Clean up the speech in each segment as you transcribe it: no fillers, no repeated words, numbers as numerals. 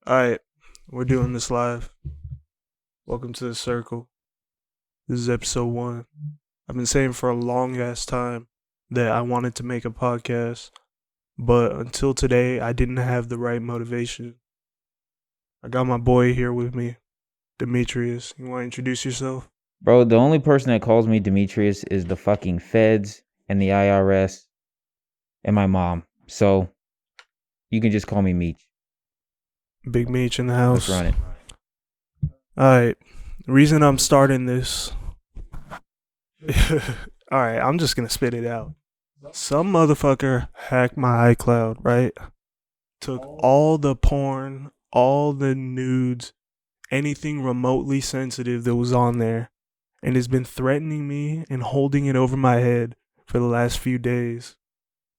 Alright, we're doing this live. Welcome to the circle. This is episode 1. I've been saying for a long ass time that I wanted to make a podcast, but until today, I didn't have the right motivation. I got my boy here with me, Demetrius. You want to introduce yourself? Bro, the only person that calls me Demetrius is the fucking feds and the IRS and my mom. So you can just call me Meech. Big Meech in the Let's house. run it. Alright, the reason I'm starting this. Alright, I'm just gonna spit it out. Some motherfucker hacked my iCloud, right? Took all the porn, all the nudes, anything remotely sensitive that was on there, and has been threatening me and holding it over my head for the last few days.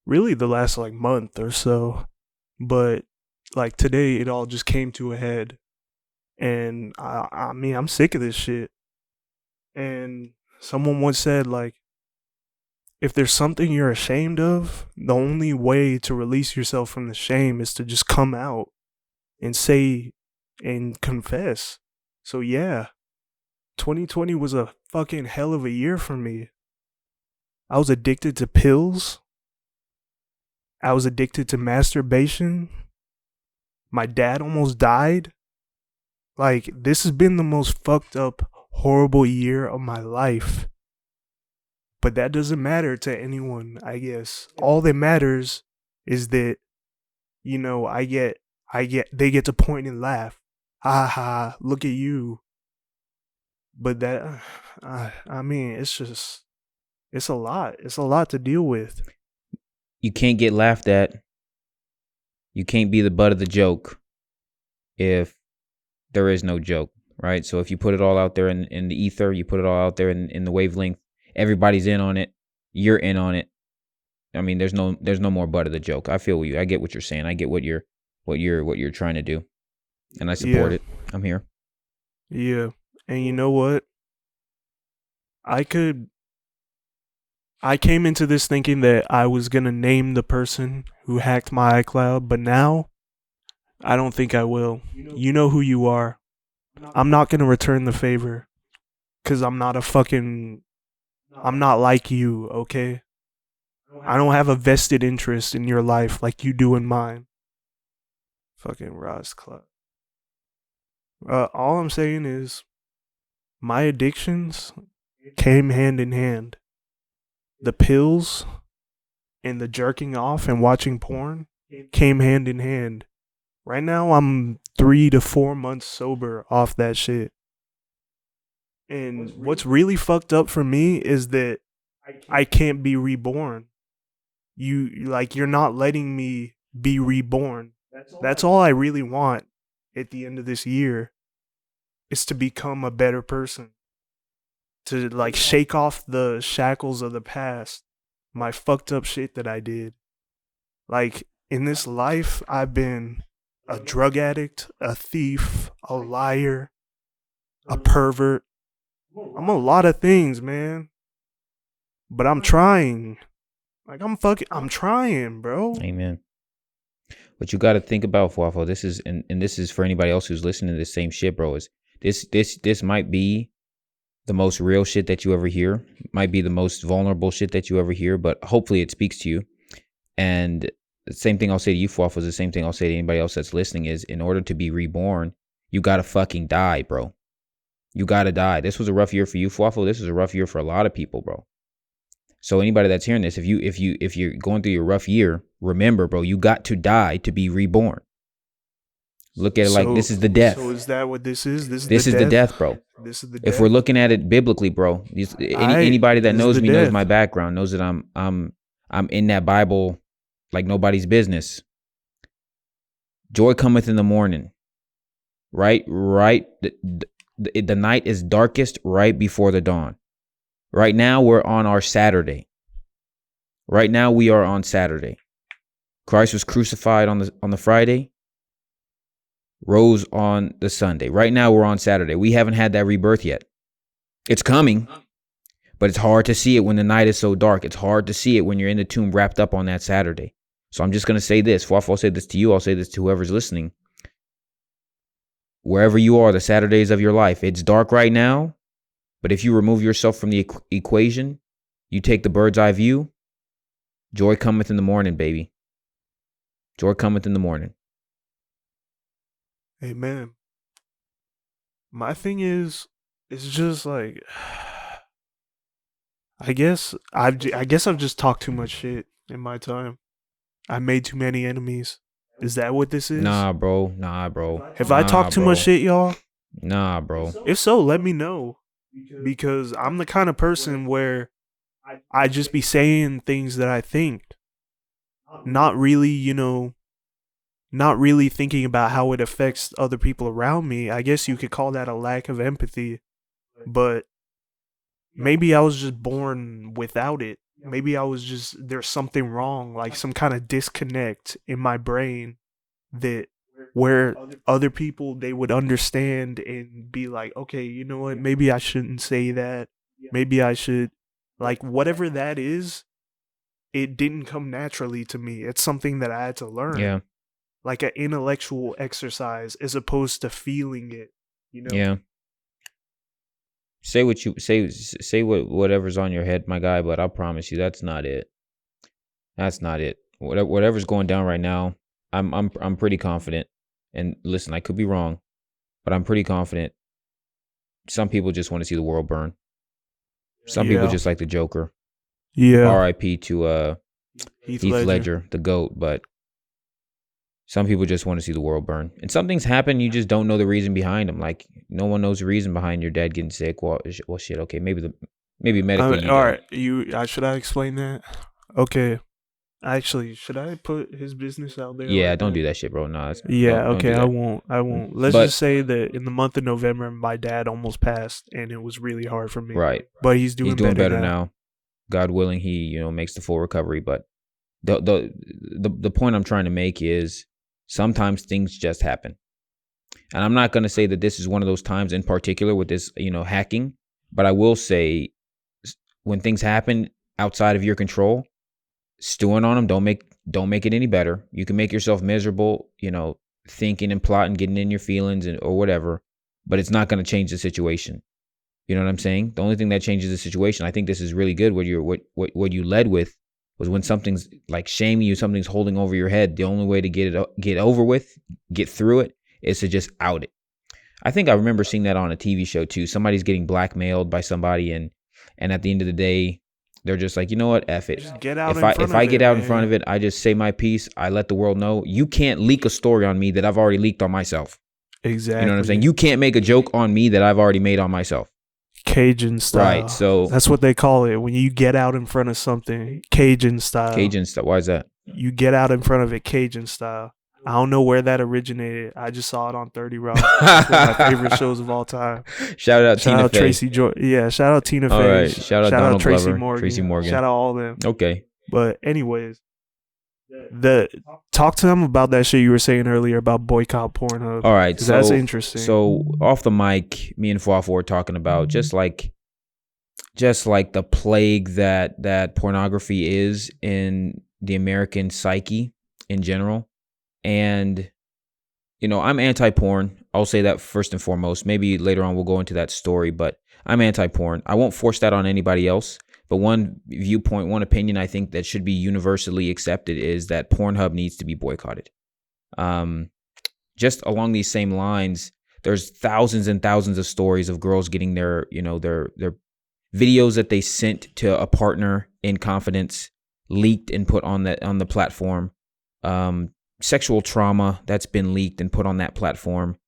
Really, the last month or so. But today, it all just came to a head. And I mean, I'm sick of this shit. And someone once said, if there's something you're ashamed of, the only way to release yourself from the shame is to just come out and say and confess. So yeah, 2020 was a fucking hell of a year for me. I was addicted to pills. I was addicted to masturbation. My dad almost died. This has been the most fucked up, horrible year of my life. But that doesn't matter to anyone, I guess. All that matters is that, they get to point and laugh. Ha ha, look at you. But that, I mean, it's a lot. It's a lot to deal with. You can't get laughed at. You can't be the butt of the joke if there is no joke, right? So if you put it all out there in the ether, you put it all out there in the wavelength, everybody's in on it, you're in on it. I mean, there's no more butt of the joke. I feel you. I get what you're saying. I get what you're trying to do. And I support it. I'm here. Yeah. And you know what? I came into this thinking that I was going to name the person who hacked my iCloud, but now I don't think I will. You know who you are. I'm not going to return the favor because I'm not like you, okay? I don't have a vested interest in your life like you do in mine. Fucking Ross Club. All I'm saying is my addictions came hand in hand. The pills and the jerking off and watching porn came hand in hand. Right now, I'm 3 to 4 months sober off that shit. And what's really fucked up for me is that I can't be reborn. You're not letting me be reborn. That's all I really want at the end of this year is to become a better person. To shake off the shackles of the past, my fucked up shit that I did. In this life, I've been a drug addict, a thief, a liar, a pervert. I'm a lot of things, man. But I'm trying. I'm trying, bro. Amen. What you got to think about, Fuafo, this is, and this is for anybody else who's listening to the same shit, bro, is this might be the most real shit that you ever hear, might be the most vulnerable shit that you ever hear, but hopefully it speaks to you. And the same thing I'll say to you, Fuafo, is the same thing I'll say to anybody else that's listening is, in order to be reborn, you got to fucking die, bro. You got to die. This was a rough year for you, Fuafo. This was a rough year for a lot of people, bro. So anybody that's hearing this, if you're going through your rough year, remember, bro, you got to die to be reborn. Look at it like this is the death. So is that what this is? This is the death, bro. This is the death. If we're looking at it biblically, bro, anybody that knows me knows my background, knows that I'm in that Bible like nobody's business. Joy cometh in the morning, right? The night is darkest right before the dawn. Right now we're on our Saturday. Right now we are on Saturday. Christ was crucified on the Friday, rose on the Sunday. Right now we're on Saturday. We haven't had that rebirth yet. It's coming, but it's hard to see it when the night is so dark. It's hard to see it when you're in the tomb wrapped up on that Saturday. So I'm just going to say this. Fuafo, I'll say this to you. I'll say this to whoever's listening. wherever you are, the Saturdays of your life, it's dark right now. But if you remove yourself from the equation, you take the bird's eye view, joy cometh in the morning, baby. Joy cometh in the morning. Amen. My thing is, it's just like, I guess I've just talked too much shit in my time. I made too many enemies. Is that what this is? Nah, bro. Have I talked too much shit, y'all? Nah, bro. If so, let me know. Because I'm the kind of person where I just be saying things that I think. Not really, not really thinking about how it affects other people around me. I guess you could call that a lack of empathy. But maybe I was just born without it. Maybe there's something wrong, like some kind of disconnect in my brain that where other people, they would understand and be like, okay, you know what, maybe I shouldn't say that. Maybe I should, like, whatever that is, it didn't come naturally to me. It's something that I had to learn. Yeah. Like an intellectual exercise as opposed to feeling it, Yeah. Say whatever's on your head, my guy, but I promise you that's not it. That's not it. Whatever's going down right now, I'm pretty confident. And listen, I could be wrong, but I'm pretty confident. Some people just want to see the world burn. Some people just like the Joker. Yeah. R.I.P. to Heath Ledger, the GOAT, but some people just want to see the world burn. And some things happen, you just don't know the reason behind them. Like, no one knows the reason behind your dad getting sick. Well shit, okay, maybe medically. All right, should I explain that? Okay. Actually, should I put his business out there? Yeah, don't do that shit, bro. No. Okay, I won't. Let's just say that in the month of November, my dad almost passed, and it was really hard for me. Right. But he's doing better now. God willing, he makes the full recovery. But the point I'm trying to make is sometimes things just happen, and I'm not going to say that this is one of those times in particular with this hacking, but I will say when things happen outside of your control, stewing on them don't make it any better. You can make yourself miserable, thinking and plotting, getting in your feelings or whatever, but it's not going to change the situation. You know what I'm saying? The only thing that changes the situation, I think this is really good. What you led with was when something's like shaming you, something's holding over your head. The only way to get over with, get through it, is to just out it. I think I remember seeing that on a TV show too. Somebody's getting blackmailed by somebody, and at the end of the day, they're just like, you know what, F it. Just get out if I get out in front of it, I just say my piece. I let the world know. You can't leak a story on me that I've already leaked on myself. Exactly. You know what I'm saying? You can't make a joke on me that I've already made on myself. Cajun style. Right, so that's what they call it when you get out in front of something. Cajun style. Why is that? You get out in front of it Cajun style. I don't know where that originated. I just saw it on 30 Rock. It's one of my favorite shows of all time. Shout out Tina Fey. Tracy yeah, shout out Tina Fey. All right, shout out Donald Tracy Glover, Tracy Morgan. Shout out all of them. Okay. But anyways, talk to them about that shit you were saying earlier about boycott Pornhub. All right, so that's interesting. So off the mic, me and Fuafu were talking about just like the plague that pornography is in the American psyche in general. And, I'm anti-porn. I'll say that first and foremost. Maybe later on we'll go into that story, but I'm anti-porn. I won't force that on anybody else. But one viewpoint, one opinion I think that should be universally accepted is that Pornhub needs to be boycotted. Just along these same lines, there's thousands and thousands of stories of girls getting their videos that they sent to a partner in confidence leaked and put on the platform. Sexual trauma that's been leaked and put on that platform.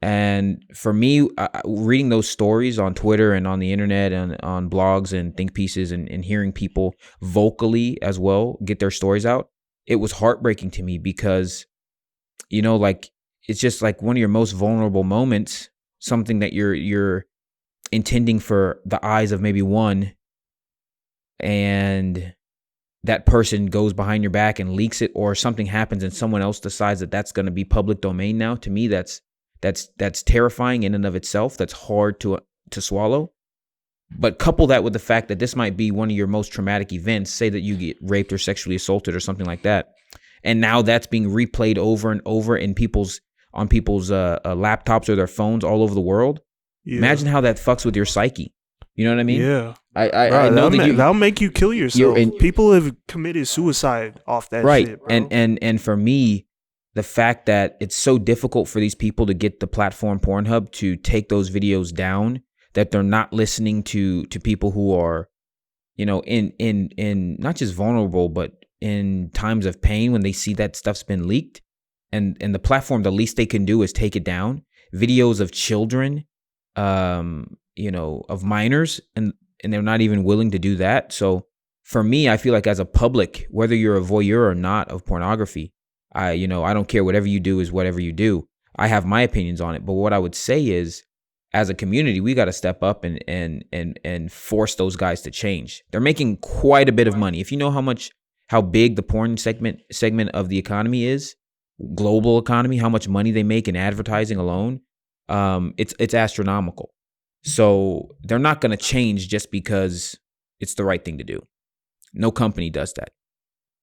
And for me, reading those stories on Twitter and on the internet and on blogs and think pieces and hearing people vocally as well get their stories out, it was heartbreaking to me because, it's just like one of your most vulnerable moments, something that you're intending for the eyes of maybe one, and that person goes behind your back and leaks it, or something happens and someone else decides that that's going to be public domain now. To me, that's terrifying in and of itself. That's hard to swallow. But couple that with the fact that this might be one of your most traumatic events, say that you get raped or sexually assaulted or something like that, and now that's being replayed over and over in people's on people's laptops or their phones all over the world. Yeah. Imagine how that fucks with your psyche. You know what I mean? Yeah. I know that'll make you kill yourself. People have committed suicide off that shit, bro. And for me, the fact that it's so difficult for these people to get the platform Pornhub to take those videos down, that they're not listening to people who are, you know, in not just vulnerable, but in times of pain when they see that stuff's been leaked, and the platform, the least they can do is take it down. Videos of children, you know, of minors, and they're not even willing to do that. So for me, I feel like as a public, whether you're a voyeur or not of pornography, I don't care. Whatever you do is whatever you do. I have my opinions on it. But what I would say is, as a community, we got to step up and force those guys to change. They're making quite a bit of money. If you know how big the porn segment of the economy is, global economy, how much money they make in advertising alone, it's astronomical. So they're not going to change just because it's the right thing to do. No company does that.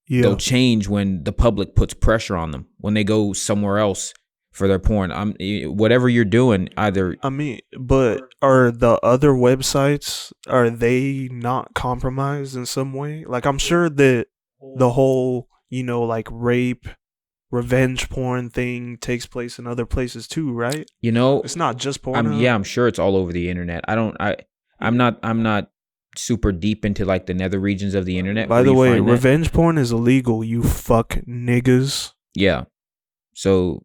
Yeah. They'll change when the public puts pressure on them, when they go somewhere else for their porn. Whatever you're doing, either. I mean, but are the other websites, are they not compromised in some way? Like, I'm sure that the whole, like rape, revenge porn thing takes place in other places too, right? It's not just porn. I'm sure it's all over the internet. I'm not super deep into like the nether regions of the internet. By the way, revenge porn is illegal, you fuck niggas. Yeah. So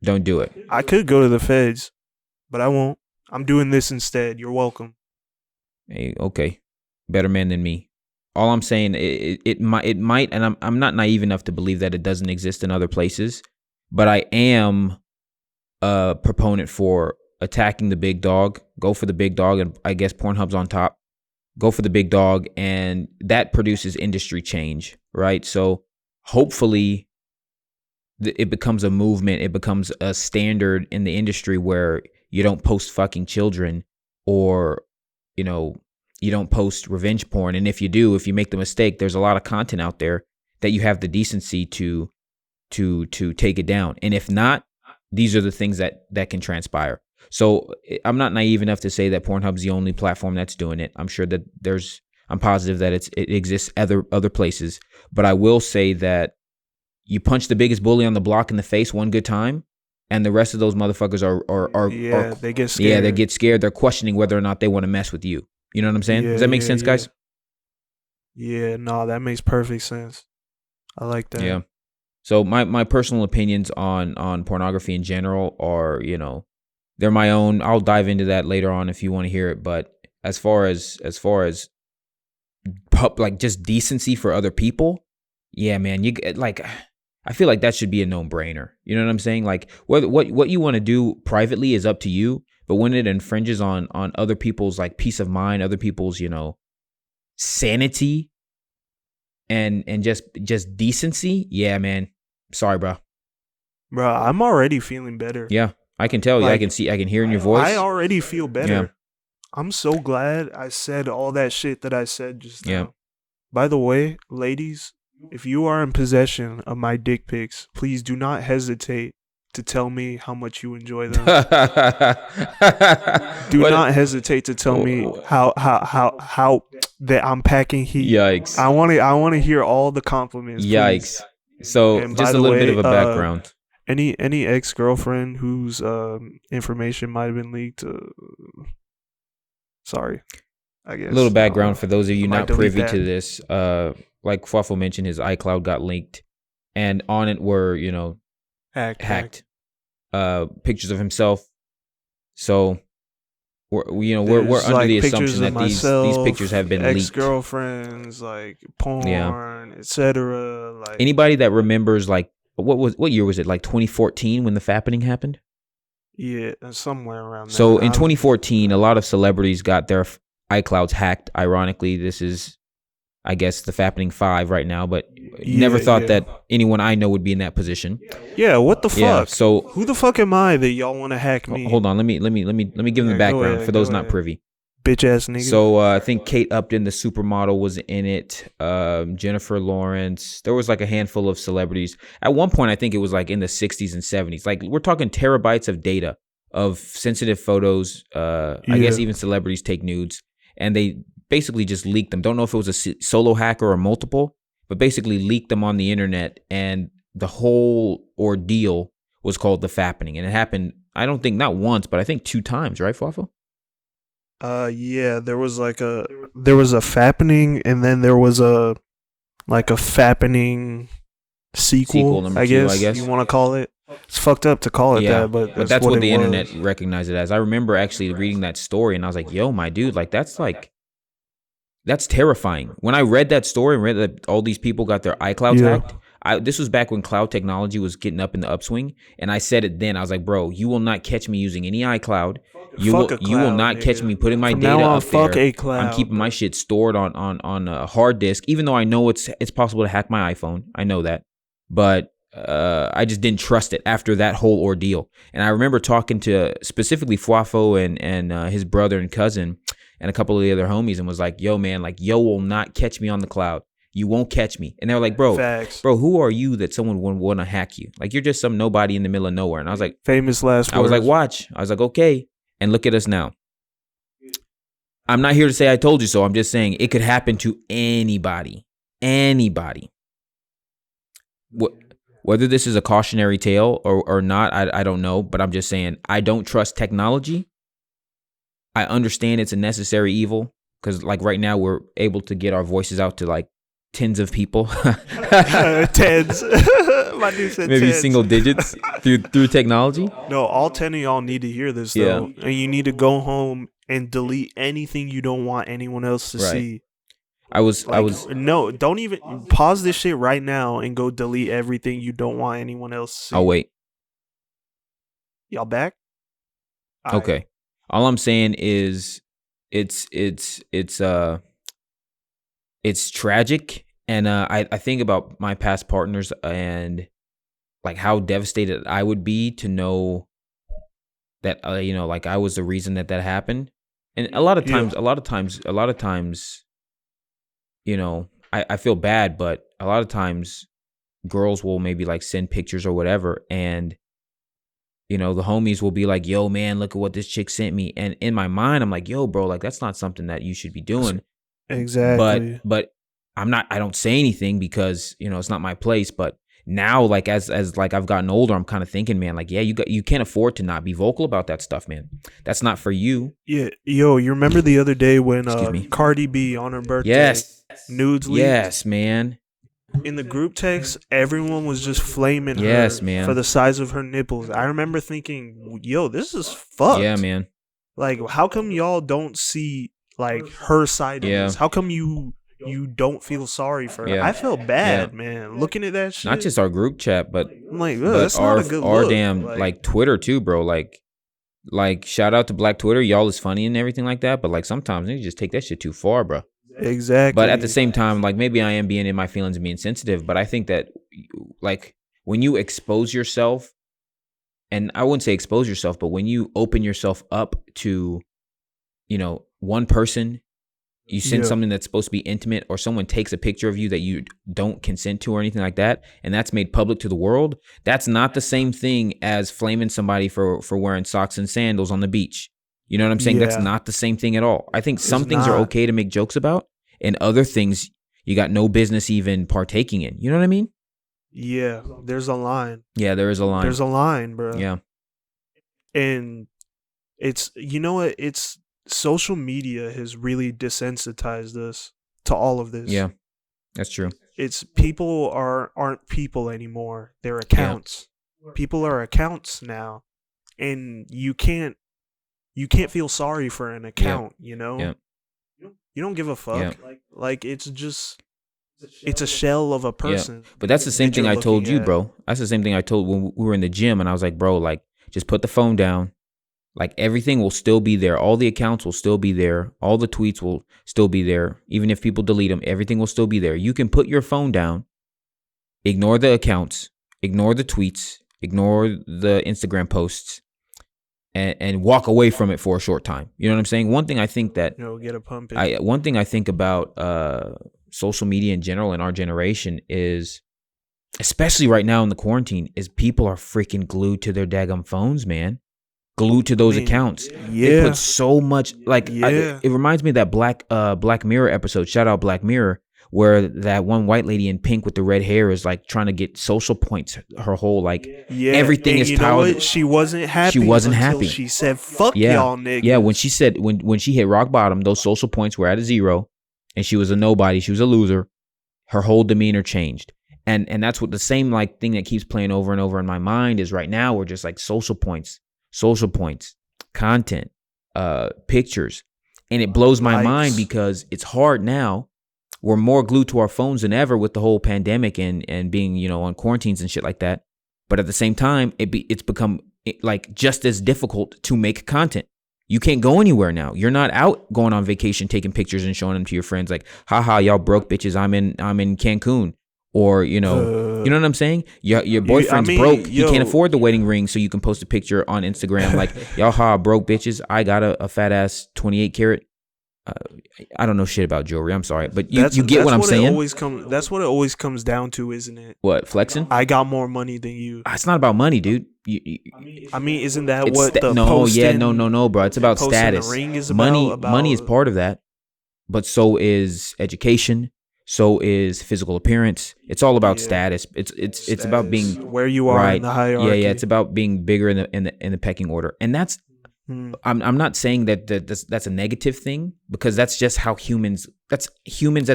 don't do it. I could go to the feds, but I won't. I'm doing this instead. You're welcome. Hey, okay. Better man than me. All I'm saying, it might, and I'm not naive enough to believe that it doesn't exist in other places, but I am a proponent for attacking the big dog. Go for the big dog, and I guess Pornhub's on top. Go for the big dog, and that produces industry change, right? So hopefully it becomes a movement. It becomes a standard in the industry where you don't post fucking children, or, you don't post revenge porn. And if you do, if you make the mistake, there's a lot of content out there that you have the decency to take it down. And if not, these are the things that can transpire. So I'm not naive enough to say that Pornhub's the only platform that's doing it. I'm sure that I'm positive that it exists other places. But I will say that you punch the biggest bully on the block in the face one good time, and the rest of those motherfuckers are they get scared. Yeah, they get scared. They're questioning whether or not they want to mess with you. You know what I'm saying? Does that make sense, guys? Yeah, no, that makes perfect sense. I like that. Yeah. So my personal opinions on pornography in general are, they're my own. I'll dive into that later on if you want to hear it. But as far as like just decency for other people, yeah, man, I feel like that should be a no-brainer. You know what I'm saying? Like what you want to do privately is up to you, but when it infringes on other people's like peace of mind, other people's, sanity and just decency, yeah, man. Sorry, bro. Bro, I'm already feeling better. Yeah. I can tell you. I can hear in your voice. I already feel better. Yeah. I'm so glad I said all that shit that I said just now. Yeah. By the way, ladies, if you are in possession of my dick pics, please do not hesitate to tell me how much you enjoy them. Do not hesitate to tell me how that I'm packing heat. Yikes. I want to hear all the compliments. Yikes. Please. So just a little bit of a background. Any ex-girlfriend whose information might have been leaked, sorry, I guess. A little background for those of you not privy to this. Like Fluffle mentioned, his iCloud got leaked, and on it were, hacked. Pictures of himself. So we're under the assumption that these pictures have been leaked. Ex-girlfriends, like porn, etc. Like anybody that remembers, like, what year was it? Like 2014 when the fappening happened? Yeah, somewhere around there. So in 2014, a lot of celebrities got their iClouds hacked. Ironically, this is, I guess, the fappening 5 right now, but never thought that anyone I know would be in that position. Yeah, what the fuck? Yeah, so who the fuck am I that y'all want to hack me? Hold on, let me give them the background for those not privy. bitch ass nigga. So I think Kate Upton, the supermodel, was in it. Jennifer Lawrence. There was like a handful of celebrities. At one point, I think it was like in the 60s and 70s. Like we're talking terabytes of data of sensitive photos. I guess even celebrities take nudes, and they basically just leaked them. Don't know if it was a solo hacker or multiple, but basically leaked them on the internet, and the whole ordeal was called the Fappening, and it happened. I don't think not once, but I think 2 times, right, Fafo? Yeah, there was a Fappening, and then there was a Fappening sequel number I 2, guess you want to call it. It's fucked up to call it that, but that's what the internet recognized it as. I remember actually reading that story, and I was like, yo, my dude, like that's terrifying. When I read that story and read that all these people got their iClouds hacked, this was back when cloud technology was getting up in the upswing, and I said it then. I was like, bro, you will not catch me using any iCloud. You will not catch me putting my data up there. I'm keeping my shit stored on a hard disk, even though I know it's possible to hack my iPhone. I know that, but I just didn't trust it after that whole ordeal. And I remember talking to specifically Fafo and his brother and cousin and a couple of the other homies, and was like, yo, man, like, yo will not catch me on the cloud. You won't catch me. And they were like, bro, who are you that someone would want to hack you? Like, you're just some nobody in the middle of nowhere. And I was like, famous last words. I was like, watch. I was like, okay. And look at us now. I'm not here to say I told you so. I'm just saying it could happen to anybody. Anybody. Whether this is a cautionary tale or not, I don't know. But I'm just saying I don't trust technology. I understand it's a necessary evil because, like, right now we're able to get our voices out to like tens of people. Tens. My dude said maybe tens. single digits through technology. No, all 10 of y'all need to hear this though, and you need to go home and delete anything you don't want anyone else to see. Don't even pause this shit right now and go delete everything you don't want anyone else to see. I'll wait. Y'all back? Okay. All I'm saying is it's tragic, and I think about my past partners and like how devastated I would be to know that like I was the reason that happened. And a lot of times, I feel bad, but a lot of times girls will maybe like send pictures or whatever, and the homies will be like, yo, man, look at what this chick sent me. And in my mind, I'm like, yo, bro, like that's not something that you should be doing. Exactly. But I don't say anything because, it's not my place. But now, like, as like I've gotten older, I'm kind of thinking, man, like, yeah, you can't afford to not be vocal about that stuff, man. That's not for you. Yeah. Yo, you remember the other day when Cardi B on her birthday, nudes leaked? Yes, man. In the group text, everyone was just flaming her man. for the size of her nipples. I remember thinking, yo, this is fucked. Yeah, man. Like, how come y'all don't see, like, her side of this? How come you don't feel sorry for her? I felt bad, man, looking at that shit. Not just our group chat, but I'm like, that's not a good look. Our damn, like, Twitter, too, bro. Like, shout out to Black Twitter. Y'all is funny and everything like that, but, like, sometimes you just take that shit too far, bro. Exactly. But at the same time, like, maybe I am being in my feelings and being sensitive, but I think that, like, when you expose yourself, and I wouldn't say expose yourself, but when you open yourself up to, one person, you send something that's supposed to be intimate, or someone takes a picture of you that you don't consent to or anything like that, and that's made public to the world, that's not the same thing as flaming somebody for wearing socks and sandals on the beach. You know what I'm saying? That's not the same thing at all. I think some things are okay to make jokes about, and other things you got no business even partaking in. You know what I mean? Yeah, there's a line. Yeah, there is a line. There's a line, bro. Yeah. And it's, it's social media has really desensitized us to all of this. Yeah, that's true. It's people aren't people anymore. They're accounts. Yeah. People are accounts now, and you can't feel sorry for an account. Yeah. You don't give a fuck. Yeah. Like it's a shell of a person. Yeah. But that's the same thing I told you, bro. That's the same thing I told when we were in the gym, and I was like, bro, like just put the phone down. Like everything will still be there. All the accounts will still be there. All the tweets will still be there. Even if people delete them, everything will still be there. You can put your phone down, ignore the accounts, ignore the tweets, ignore the Instagram posts, and walk away from it for a short time. You know what I'm saying? One thing I think that get a pump in. One thing I think about social media in general in our generation is, especially right now in the quarantine, is people are freaking glued to their daggum phones, man. Glued to those accounts. They put so much, like, it reminds me of that Black Mirror episode. Shout out Black Mirror, where that one white lady in pink with the red hair is like trying to get social points. Her whole everything is powered. She wasn't happy. She said, "Fuck y'all niggas." Yeah, when she said when she hit rock bottom, those social points were at a zero, and she was a nobody. She was a loser. Her whole demeanor changed. And that's what the same thing that keeps playing over and over in my mind is right now. We're just like social points, content, pictures. And it blows my mind because it's hard now. We're more glued to our phones than ever with the whole pandemic and being, on quarantines and shit like that. But at the same time, it's become just as difficult to make content. You can't go anywhere now. You're not out going on vacation, taking pictures and showing them to your friends like, haha, y'all broke bitches. I'm in Cancun. Or, you know what I'm saying? Your boyfriend's broke. He can't afford the wedding ring, so you can post a picture on Instagram like, y'all broke bitches. I got a fat ass 28 karat. I don't know shit about jewelry. I'm sorry. But you get what I'm saying? That's what it always comes down to, isn't it? What, flexing? I got more money than you. It's not about money, dude. Isn't that what the No, bro. It's about status. Ring is money is part of that, but so is education. So is physical appearance. It's all about status. It's about being where you are in the hierarchy. Yeah. It's about being bigger in the pecking order. And that's I'm not saying that's a negative thing, because that's just how humans. That's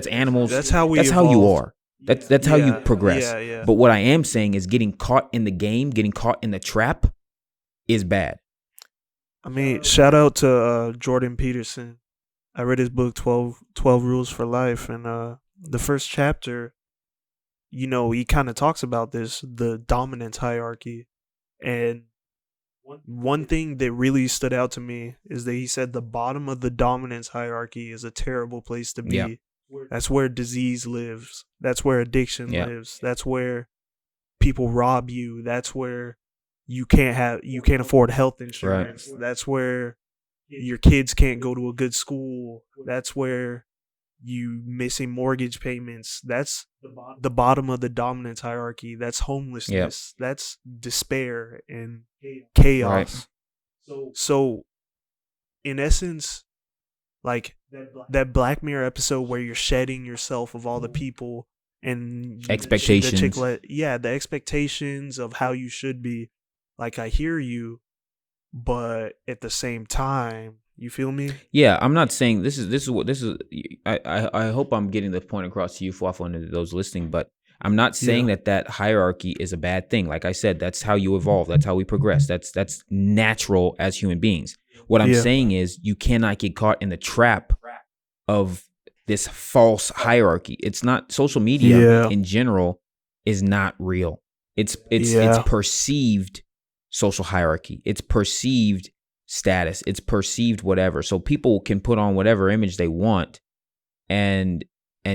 animals. That's how you are. That's how you progress. Yeah. But what I am saying is getting caught in the game, getting caught in the trap, is bad. Shout out to Jordan Peterson. I read his book 12 Rules for Life, and the first chapter, he kind of talks about the dominance hierarchy. And one thing that really stood out to me is that he said the bottom of the dominance hierarchy is a terrible place to be. Yep. That's where disease lives. That's where addiction lives. That's where people rob you. That's where you can't afford health insurance. Right. That's where your kids can't go to a good school. That's where you missing mortgage payments. That's the bottom of the dominance hierarchy. That's homelessness. Yep. That's despair and chaos. Right. So in essence, like that Black Mirror episode where you're shedding yourself of all the people and expectations. The expectations of how you should be. Like, I hear you, but at the same time, you feel me? Yeah, I'm not saying this is. I hope I'm getting the point across to you, Fluff, and those listening. But I'm not saying that hierarchy is a bad thing. Like I said, that's how you evolve. That's how we progress. That's natural as human beings. What I'm saying is you cannot get caught in the trap of this false hierarchy. It's not. Social media in general is not real. It's perceived social hierarchy. It's perceived status. It's perceived whatever. So people can put on whatever image they want and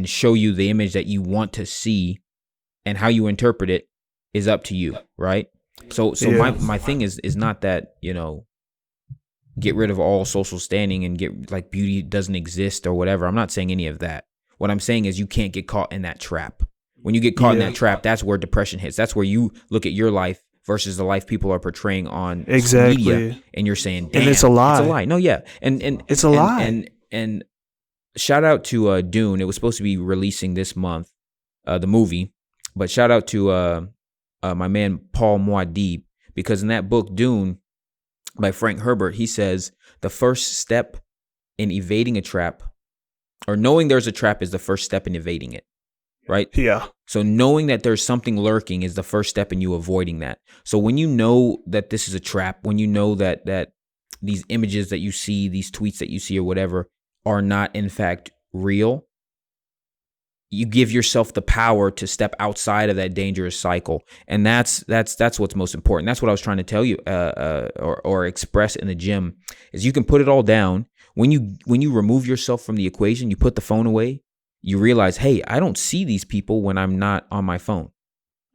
show you the image that you want to see, and how you interpret it is up to you, right? So my thing is not that, get rid of all social standing and get like beauty doesn't exist or whatever. I'm not saying any of that. What I'm saying is you can't get caught in that trap. When you get caught in that trap, that's where depression hits. That's where you look at your life versus the life people are portraying on media, and you're saying, damn, and it's a lie. It's a lie. No, yeah. And it's a lie. And shout out to Dune. It was supposed to be releasing this month, the movie. But shout out to my man Paul Muad'Dib, because in that book, Dune, by Frank Herbert, he says the first step in evading a trap, or knowing there's a trap, is the first step in evading it. Right? Yeah. So knowing that there's something lurking is the first step in you avoiding that. So when you know that this is a trap, when you know that these images that you see, these tweets that you see or whatever are not in fact real, you give yourself the power to step outside of that dangerous cycle. And that's what's most important. That's what I was trying to tell you or express in the gym, is you can put it all down. When you remove yourself from the equation, you put the phone away, you realize, hey, I don't see these people when I'm not on my phone.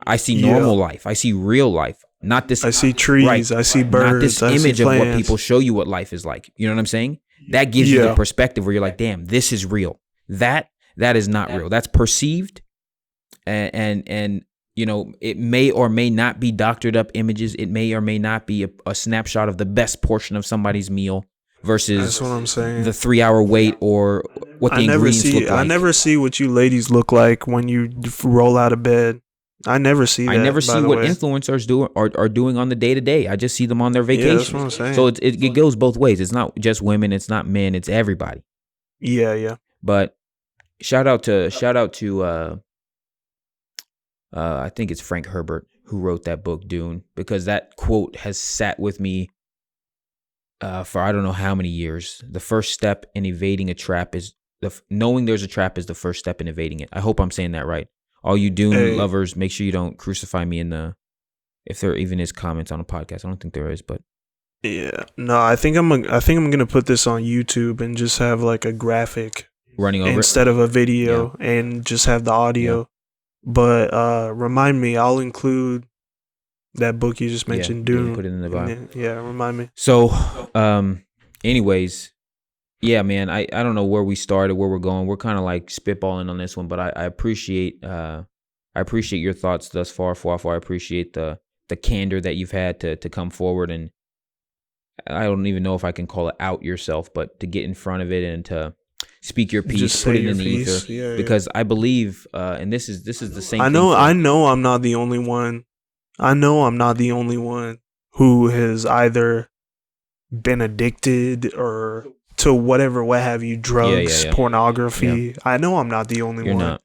I see normal life. I see real life. Not this. I see trees. Right, I see birds. Not this image of what people show you what life is like. You know what I'm saying? That gives you the perspective where you're like, damn, this is real. That is not real. That's perceived, and you know, it may or may not be doctored up images. It may or may not be a snapshot of the best portion of somebody's meal versus that's what I'm saying. The 3-hour wait or what the ingredients look like. I never see what you ladies look like when you roll out of bed. I never see that. I never see what influencers are doing on the day to day. I just see them on their vacation. Yeah, that's what I'm saying. So it goes both ways. It's not just women. It's not men. It's everybody. Yeah. But shout out to I think it's Frank Herbert who wrote that book Dune, because that quote has sat with me for I don't know how many years. The first step in evading a trap is knowing there's a trap is the first step in evading it. I hope I'm saying that right. All you Dune lovers, make sure you don't crucify me if there even is comments on a podcast. I don't think there is, but yeah, no, I think I'm gonna put this on YouTube and just have like a graphic running over instead of a video, and just have the audio. Yeah. But remind me, I'll include that book you just mentioned, Dune. Put it in the bio. Yeah, remind me. So, anyways. Yeah, man, I don't know where we started, where we're going. We're kind of like spitballing on this one, but I appreciate your thoughts thus far, Fuafu. I appreciate the candor that you've had to come forward, and I don't even know if I can call it out yourself, but to get in front of it and to speak your piece, put it in the ether, because I believe, and this is the same. I know I'm not the only one. I know I'm not the only one who has either been addicted or to whatever, what have you, drugs, pornography. Yeah. I know I'm not the only one. Not.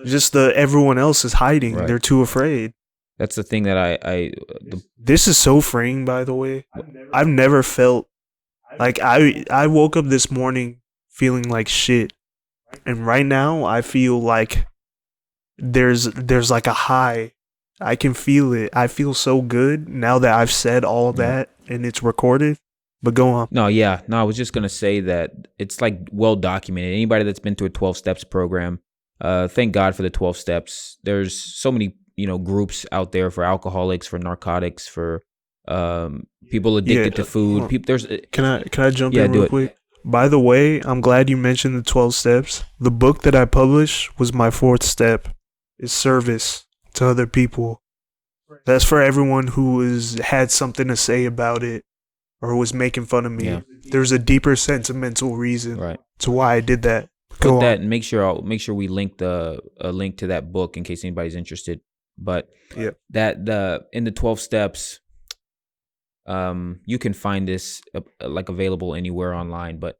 Just everyone else is hiding. Right. They're too afraid. That's the thing that This is so freeing, by the way. I've never felt like I woke up this morning feeling like shit, and right now I feel like there's like a high. I can feel it. I feel so good now that I've said all that and it's recorded. But go on. No, I was just going to say that it's like well documented. Anybody that's been through a 12 steps program, thank God for the 12 steps. There's so many, groups out there for alcoholics, for narcotics, for people addicted to food. Can I jump in real quick? By the way, I'm glad you mentioned the 12 steps. The book that I published was my 4th step. Is service to other people. That's for everyone who has had something to say about it, or was making fun of me. Yeah. There's a deeper sentimental reason to why I did that. Put that and make sure we link a link to that book in case anybody's interested. But that in the 12 steps, you can find this like available anywhere online. But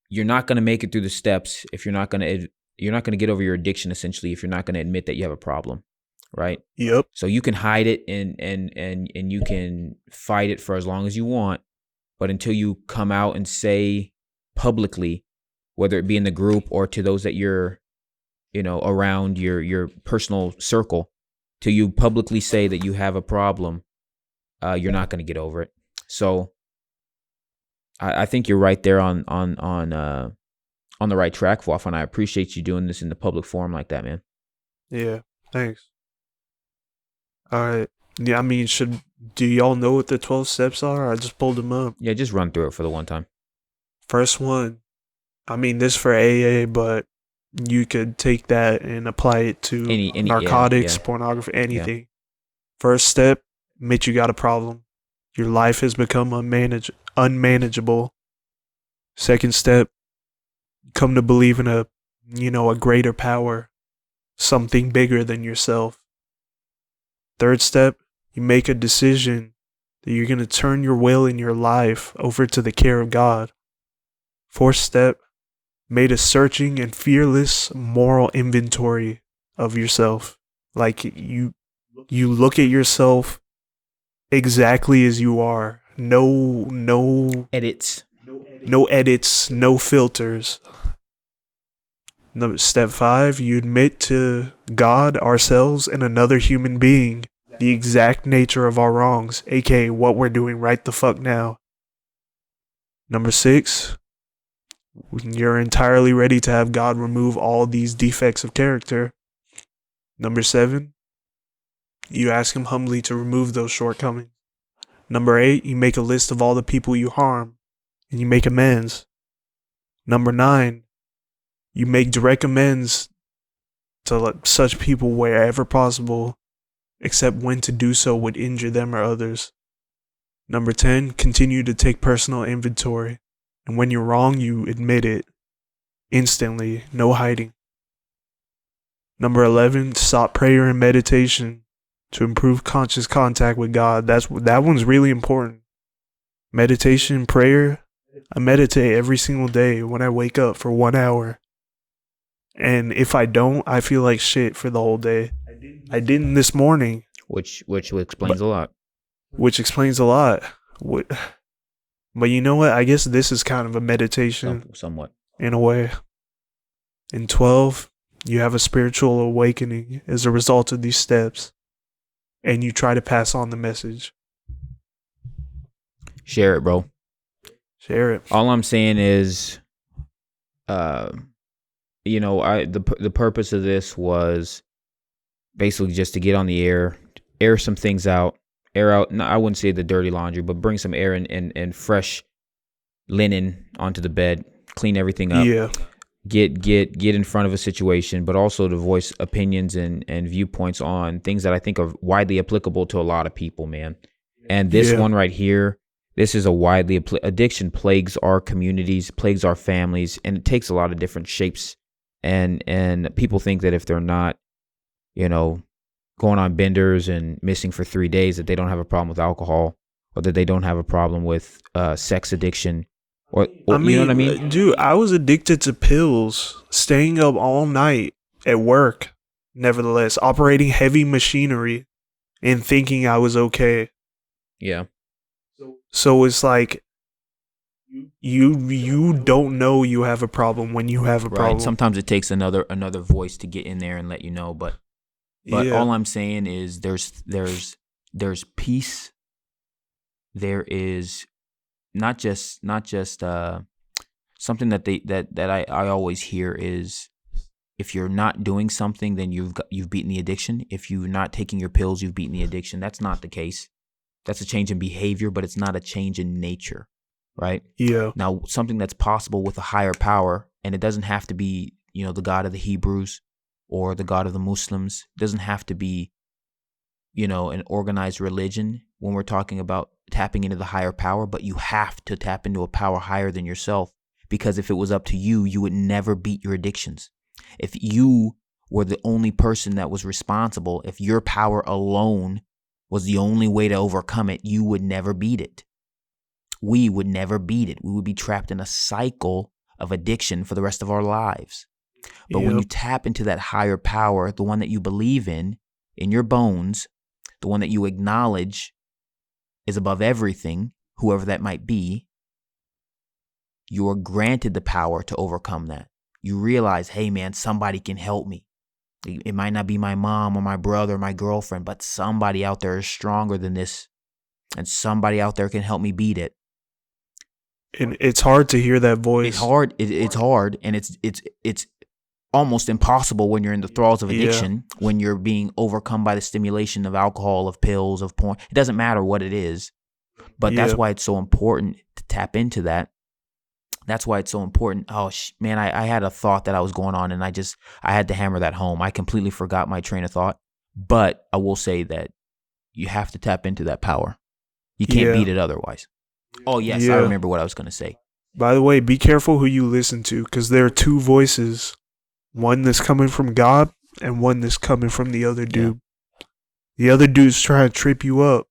you're not going to make it through the steps if you're not going to get over your addiction. Essentially, if you're not going to admit that you have a problem. Right. Yep. So you can hide it and you can fight it for as long as you want, but until you come out and say publicly, whether it be in the group or to those that you're, around your personal circle, till you publicly say that you have a problem, you're not going to get over it. So I think you're right there on the right track, Fuafu, and I appreciate you doing this in the public forum like that, man. Yeah. Thanks. All right. Yeah, I mean, do y'all know what the 12 steps are? I just pulled them up. Yeah, just run through it for the one time. First one, I mean, this for AA, but you could take that and apply it to any narcotics, pornography, anything. Yeah. First step, admit you got a problem. Your life has become unmanageable. Second step, come to believe in a greater power, something bigger than yourself. Third step, you make a decision that you're going to turn your will in your life over to the care of God. Fourth step, made a searching and fearless moral inventory of yourself. Like you look at yourself exactly as you are. No edits. No edits, no filters. Step 5, you admit to God, ourselves, and another human being the exact nature of our wrongs, aka what we're doing right the fuck now. Number 6, you're entirely ready to have God remove all these defects of character. Number 7, You ask him humbly to remove those shortcomings. Number 8, you make a list of all the people you harm, and you make amends. Number 9, you make direct amends to such people wherever possible, except when to do so would injure them or others. Number 10, continue to take personal inventory, and when you're wrong, you admit it instantly, no hiding. Number 11, stop prayer and meditation to improve conscious contact with God. That one's really important. Meditation, prayer. I meditate every single day when I wake up for 1 hour. And if I don't, I feel like shit for the whole day. I didn't this morning. Which explains a lot. Which explains a lot. But you know what? I guess this is kind of a meditation. Somewhat. In a way. In 12, you have a spiritual awakening as a result of these steps. And you try to pass on the message. Share it, bro. Share it. All I'm saying is, the purpose of this was basically just to get on the air some things out, no, I wouldn't say the dirty laundry, but bring some air and fresh linen onto the bed, clean everything up. Yeah. Get in front of a situation, but also to voice opinions and viewpoints on things that I think are widely applicable to a lot of people, man. And this one right here, this is a widely addiction plagues our communities, plagues our families, and it takes a lot of different shapes. And people think that if they're not, going on benders and missing for 3 days, that they don't have a problem with alcohol, or that they don't have a problem with sex addiction. Or I mean, you know what I mean? Dude, I was addicted to pills, staying up all night at work, nevertheless, operating heavy machinery and thinking I was okay. Yeah. So it's like, you don't know you have a problem when you have a problem. Right. Sometimes it takes another voice to get in there and let you know, but all I'm saying is there's peace. There is not just something that I always hear is, if you're not doing something, then you've beaten the addiction. If you're not taking your pills, you've beaten the addiction. That's not the case. That's a change in behavior, but it's not a change in nature, right? Yeah. Now, something that's possible with a higher power, and it doesn't have to be, the God of the Hebrews or the God of the Muslims. It doesn't have to be, an organized religion when we're talking about tapping into the higher power, but you have to tap into a power higher than yourself, because if it was up to you, you would never beat your addictions. If you were the only person that was responsible, if your power alone was the only way to overcome it, you would never beat it. We would never beat it. We would be trapped in a cycle of addiction for the rest of our lives. But when you tap into that higher power, the one that you believe in your bones, the one that you acknowledge is above everything, whoever that might be, you are granted the power to overcome that. You realize, hey man, somebody can help me. It might not be my mom or my brother or my girlfriend, but somebody out there is stronger than this, and somebody out there can help me beat it. And it's hard to hear that voice. It's hard. It's hard, and it's almost impossible when you're in the thralls of addiction, when you're being overcome by the stimulation of alcohol, of pills, of porn. It doesn't matter what it is, but that's why it's so important to tap into that. That's why it's so important. Oh, man, I had a thought that I was going on, and I had to hammer that home. I completely forgot my train of thought, but I will say that you have to tap into that power. You can't beat it otherwise. Oh, yes, I remember what I was going to say. By the way, be careful who you listen to, because there are two voices. One that's coming from God, and one that's coming from the other dude. Yeah. The other dude's trying to trip you up.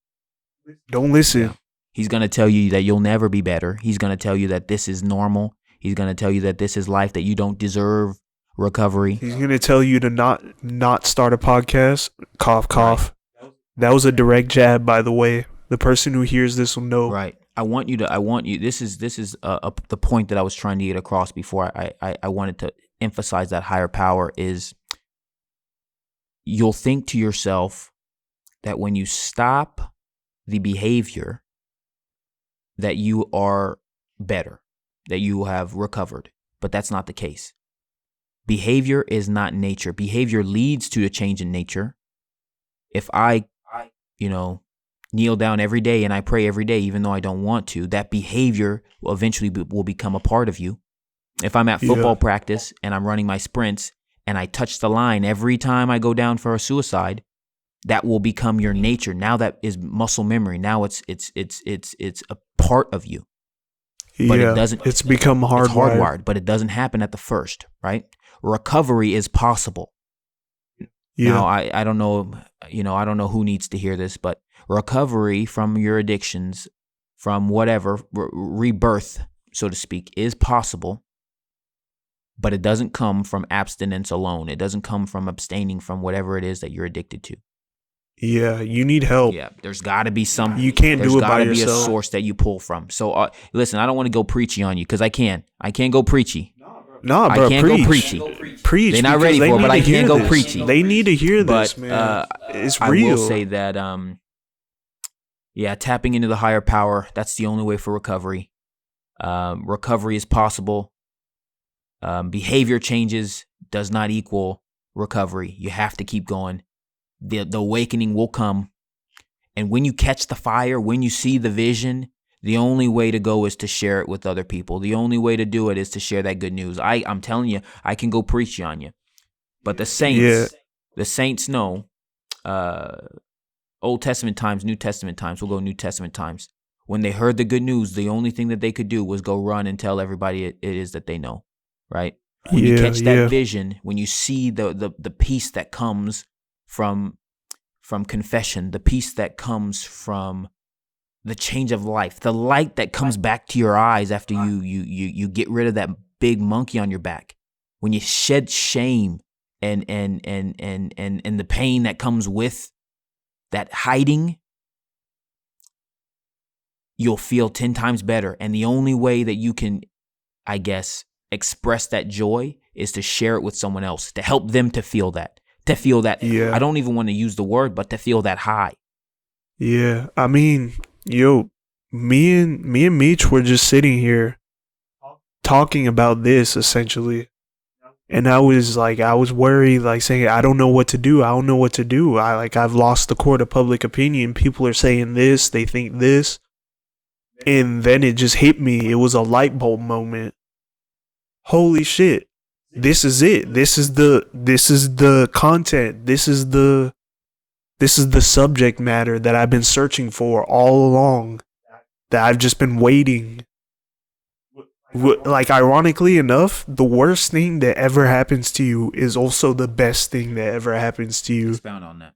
Don't listen. Yeah. He's going to tell you that you'll never be better. He's going to tell you that this is normal. He's going to tell you that this is life, that you don't deserve recovery. He's going to tell you to not start a podcast. Cough, cough. Right. That was a direct jab, by the way. The person who hears this will know. Right. This is the point that I was trying to get across before I wanted to emphasize that higher power is, you'll think to yourself that when you stop the behavior, that you are better, that you have recovered. But that's not the case. Behavior is not nature. Behavior leads to a change in nature. If I kneel down every day and I pray every day, even though I don't want to, that behavior will eventually will become a part of you. If I'm at football practice and I'm running my sprints and I touch the line every time I go down for a suicide, that will become your nature. Now that is muscle memory. Now it's a part of you. But it doesn't. It's become hardwired. It's hardwired, but it doesn't happen at the first, right? Recovery is possible. Yeah. Now I don't know, I don't know who needs to hear this, but recovery from your addictions, from whatever, rebirth, so to speak, is possible. But it doesn't come from abstinence alone. It doesn't come from abstaining from whatever it is that you're addicted to. Yeah, you need help. Yeah, there's got to be some. You can't do it by yourself. There's got to be a source that you pull from. So listen, I don't want to go preachy on you because I can. I can't go preachy. Nah, bro, I can't go preachy. Preach. They're not ready for it, but I can't go this. preachy. They need to hear this, man. It's real. I will say that, tapping into the higher power, that's the only way for recovery. Recovery is possible. Behavior changes does not equal recovery. You have to keep going. The awakening will come. And when you catch the fire, when you see the vision, the only way to go is to share it with other people. The only way to do it is to share that good news. I'm telling you, I can go preach on you. But the saints know, Old Testament times, New Testament times, we'll go New Testament times. When they heard the good news, the only thing that they could do was go run and tell everybody it is that they know, right? When you catch that vision, when you see the peace that comes from confession, the peace that comes from the change of life, the light that comes back to your eyes after you get rid of that big monkey on your back, when you shed shame and the pain that comes with that hiding, you'll feel 10 times better. And the only way that you can, I guess, express that joy is to share it with someone else, to help them to feel that. I don't even want to use the word, but to feel that high. Yeah, I mean, me and Meech were just sitting here talking about this essentially, and I was worried, like saying, I don't know what to do. I've lost the court of public opinion. People are saying this, they think this, and then it just hit me. It was a light bulb moment. Holy shit! This is it. This is the content. This is the subject matter that I've been searching for all along, that I've just been waiting. Like, ironically enough, the worst thing that ever happens to you is also the best thing that ever happens to you. Expound on that.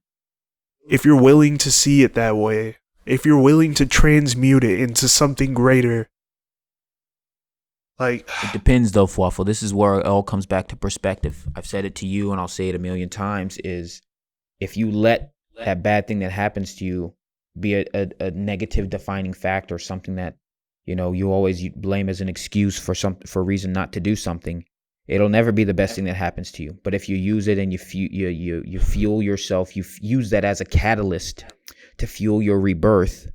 If you're willing to see it that way, if you're willing to transmute it into something greater. Like, it depends though, Fwaffle. This is where it all comes back to perspective. I've said it to you and I'll say it a million times, is if you let that bad thing that happens to you be a negative defining factor, something that, you always blame as an excuse for a reason not to do something, it'll never be the best thing that happens to you. But if you use it and you fuel yourself, you use that as a catalyst to fuel your rebirth,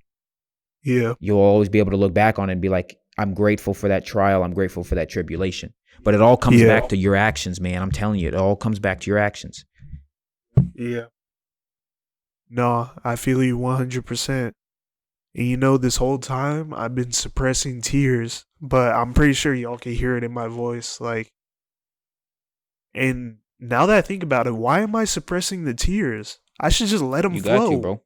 you'll always be able to look back on it and be like, I'm grateful for that trial. I'm grateful for that tribulation. But it all comes back to your actions, man. I'm telling you, it all comes back to your actions. Yeah. No, I feel you 100%. And this whole time I've been suppressing tears, but I'm pretty sure y'all can hear it in my voice. And now that I think about it, why am I suppressing the tears? I should just let them flow. You got to, bro.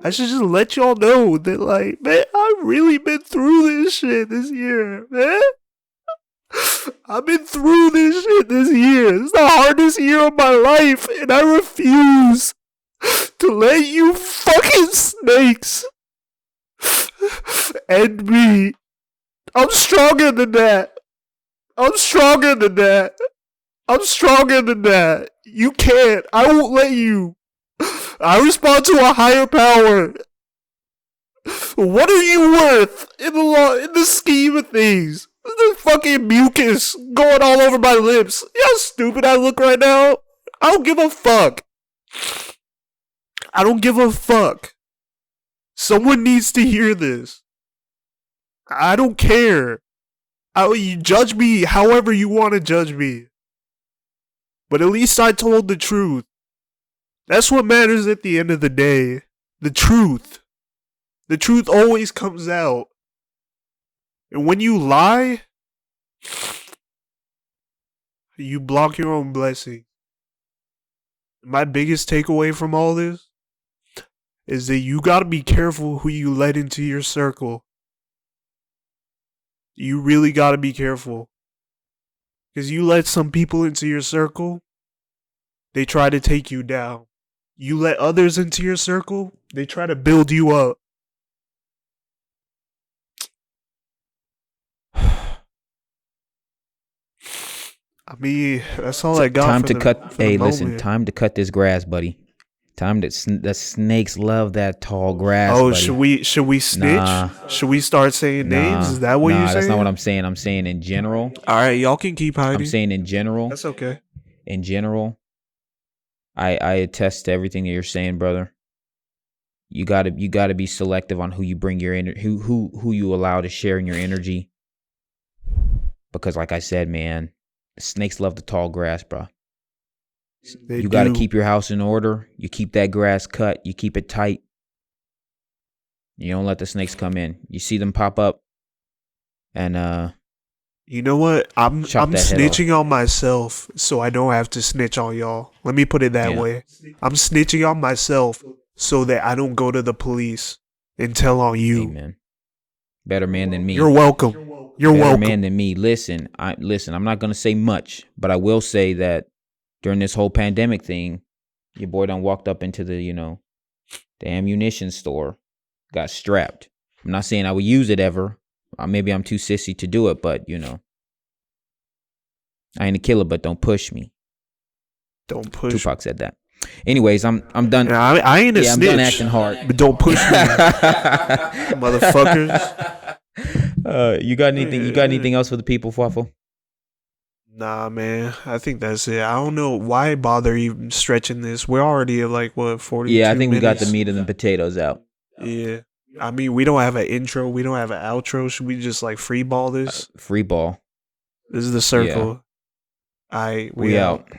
I should just let y'all know that, man, I've really been through this shit this year, man. I've been through this shit this year. It's the hardest year of my life, and I refuse to let you fucking snakes end me. I'm stronger than that. You can't. I won't let you. I respond to a higher power. What are you worth in the scheme of things? The fucking mucus going all over my lips. You know how stupid I look right now? I don't give a fuck. Someone needs to hear this. I don't care. You judge me however you want to judge me. But at least I told the truth. That's what matters at the end of the day. The truth. The truth always comes out. And when you lie, you block your own blessing. My biggest takeaway from all this is that you gotta be careful who you let into your circle. You really gotta be careful. Because you let some people into your circle, they try to take you down. You let others into your circle, they try to build you up. I mean, that's all I got. Time for to the, cut. for Hey, the listen. moment. Time to cut this grass, buddy. Time that the snakes love that tall grass. Oh, buddy. should we snitch? Nah. Should we start saying names? Is that what you're saying? That's not what I'm saying. I'm saying in general. All right, y'all can keep hiding. I'm saying in general. That's okay. In general, I attest to everything that you're saying, brother. You gotta be selective on who you bring your who you allow to share in your energy. Because like I said, man, snakes love the tall grass, bro. You got to keep your house in order. You keep that grass cut. You keep it tight. You don't let the snakes come in. You see them pop up, and you know what? I'm snitching on myself, so I don't have to snitch on y'all. Let me put it that way. I'm snitching on myself so that I don't go to the police and tell on you. Amen. Better man than me. You're welcome. You're Better welcome. man than me. Listen. I'm not gonna say much, but I will say that during this whole pandemic thing, your boy done walked up into the ammunition store, got strapped. I'm not saying I would use it ever. Maybe I'm too sissy to do it, but I ain't a killer, but don't push me. Don't push. Tupac said that. Anyways, I'm done. Yeah, I ain't a snitch. I'm done acting hard. But don't push me, motherfuckers. You got anything? You got anything else for the people, Fafo? Nah, man. I think that's it. I don't know why bother even stretching this. We're already at 40. Yeah, I think we got the meat and the potatoes out. Yeah. I mean, we don't have an intro. We don't have an outro. Should we just free ball this? Free ball. This is the circle. We out.